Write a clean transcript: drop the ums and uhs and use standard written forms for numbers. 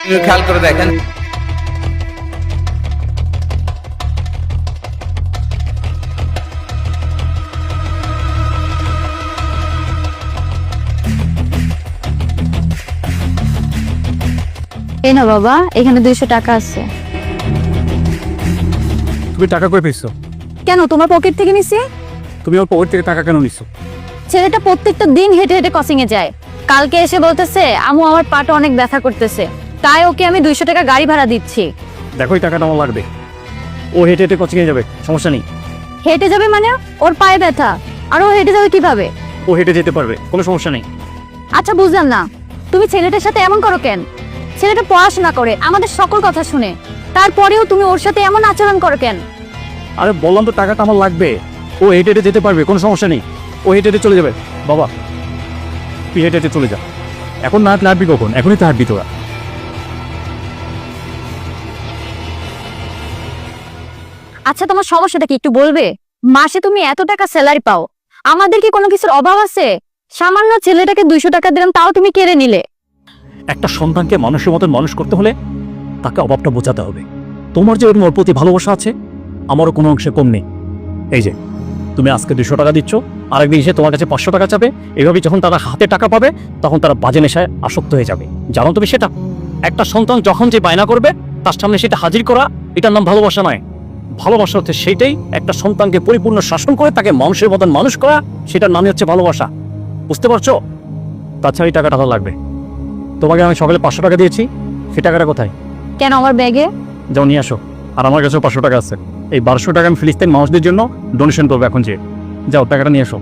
খেয়াল করে দেখেন, এই না বাবা, এখানে 200 টাকা আছে। তুমি টাকা কই পেয়েছো? কেন, তোমার পকেট থেকে নিছি? তুমি ওর পকেট থেকে টাকা কেন নিছো? ছেলেটা প্রত্যেকটা দিন হেঁটে হেঁটে ক্রসিং এ যায়। কালকে এসে বলতেছে আমু আমার পাটা অনেক ব্যথা করতেছে, তাই ওকে আমি 200 টাকা গাড়ি ভাড়া দিচ্ছি। দেখো এই টাকাটা আমার লাগবে। ও হেঁটে হেঁটে কোচিংয়ে যাবে, সমস্যা নেই। হেঁটে যাবে মানে? ওর পায়ে ব্যথা, আর ও হেঁটে যাবে কিভাবে? ও হেঁটে যেতে পারবে, কোনো সমস্যা নেই। আচ্ছা বুঝলাম না, তুমি ছেলেটার সাথে এমন করো কেন? ছেলেটা পড়াশোনা করে, আমাদের সকল কথা শুনে, তারপরেও তুমি ওর সাথে এমন আচরণ করো কেন? আরে বললাম তো টাকাটা আমার লাগবে। ও হেঁটে হেঁটে যেতে পারবে, কোনো সমস্যা নেই। ও হেঁটে হেঁটে চলে যাবে। বাবা তুই হেঁটে হেঁটে চলে যা। এখন না হাঁটবি কখন? এখনই তো হাঁটবি তোরা। আচ্ছা তোমার সমস্যাটা কি একটু বলবে? মাসে তুমি এত টাকা স্যালারি পাও, আমাদের কি কোনো কিছুর অভাব আছে? সামান্য ছেলেটাকে 200 টাকা দিলাম, তাও তুমি কেড়ে নিলে। একটা সন্তানকে মানুষের মতন মানুষ করতে হলে তাকে অভাবটা বোঝাতে হবে। তোমার যে ওর প্রতি ভালোবাসা আছে, আমারও কোনো অংশে কম নেই। এই যে তুমি আজকে 200 টাকা দিচ্ছ, আরেকদিন এসে তোমার কাছে 500 টাকা চাবে। এভাবে যখন তারা হাতে টাকা পাবে, তখন তারা বাজে নেশায় আসক্ত হয়ে যাবে। জানো তুমি সেটা? একটা সন্তান যখন যে বায়না করবে, তার সামনে সেটা হাজির করা, এটার নাম ভালোবাসা নয়। ভালোবাসা হচ্ছে সেইটাই, একটা সন্তানকে পরিপূর্ণ শাসন করে তাকে মানুষের মতন মানুষ করা, সেটার নামই হচ্ছে ভালোবাসা। বুঝতে পারছো? তাছাড়া এই টাকাটা লাগবে। তোমাকে আমি সকালে 500 টাকা দিয়েছি, সেই টাকাটা কোথায়? কেন, আমার ব্যাগে? যাও নিয়ে আসো। আর আমার কাছেও 500 টাকা আছে। এই 1200 টাকা আমি ফিলিস্তিন মানুষদের জন্য ডোনেশন করবো এখন। যে যাও টাকাটা নিয়ে আসো।